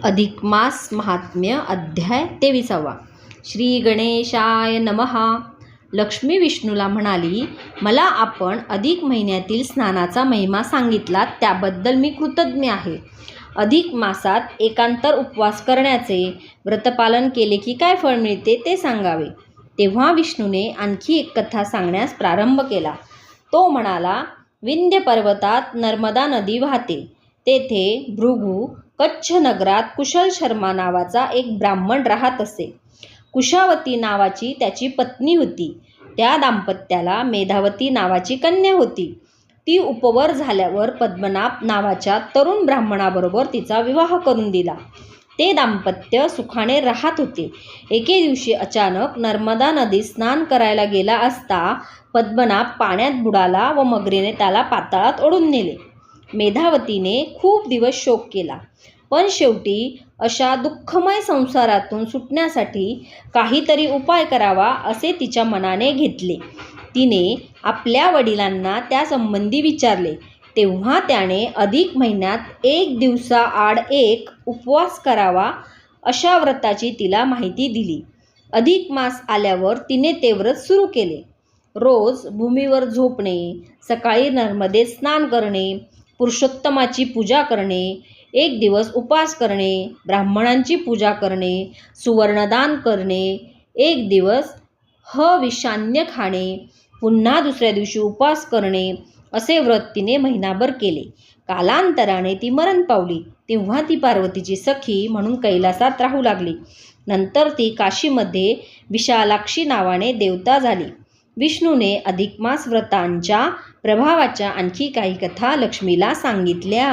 अधिक मास महात्म्य अध्याय 23. श्री गणेशाय नमः. लक्ष्मी विष्णूला म्हणाली, मला आपण अधिक महिन्यातील स्नानाचा महिमा सांगितला त्याबद्दल मी कृतज्ञ आहे. अधिक मासात एकांतर उपवास करण्याचे व्रतपालन केले की काय फळ मिळते ते सांगावे. तेव्हा विष्णूने आणखी एक कथा सांगण्यास प्रारंभ केला. तो म्हणाला, विंध्य पर्वतात नर्मदा नदी वाहते. तेथे भृगू कच्छ नगरात कुशल शर्मा नावाचा एक ब्राह्मण राहत असे. कुशावती नावाची त्याची पत्नी होती. त्या दाम्पत्याला मेधावती नावाची कन्या होती. ती उपवर झाल्यावर पद्मनाभ नावाच्या तरुण ब्राह्मणाबरोबर तिचा विवाह करून दिला. ते दाम्पत्य सुखाने राहत होते. एके दिवशी अचानक नर्मदा नदीत स्नान करायला गेला असता पद्मनाभ पाण्यात बुडाला व मगरीने त्याला पाताळात ओढून नेले. मेधावतीने खूप दिवस शोक केला, पण शेवटी अशा दुःखमय संसारातून सुटण्यासाठी काहीतरी उपाय करावा असे तिच्या मनाने घेतले. तिने आपल्या वडिलांना त्यासंबंधी विचारले. तेव्हा त्याने अधिक महिन्यात 1 दिवसाआड 1 उपवास करावा अशा व्रताची तिला माहिती दिली. अधिक मास आल्यावर तिने ते व्रत सुरू केले. रोज भूमीवर झोपणे, सकाळी नर्मदेत स्नान करणे, पुरुषोत्तमाची पूजा करणे, 1 दिवस उपास करणे, ब्राह्मणांची पूजा करणे, सुवर्णदान करणे, 1 दिवस हविषान्न खाणे, पुन्हा दुसऱ्या दिवशी उपवास करणे असे व्रत तिने महिनाभर केले. कालांतराने ती मरण पावली. तेव्हा ती पार्वतीची सखी म्हणून कैलासात राहू लागली. नंतर ती काशीमध्ये विशालाक्षी नावाने देवता झाली. विष्णूने अधिक मास व्रतांच्या प्रभावाच्या आणखी काही कथा लक्ष्मीला सांगितल्या.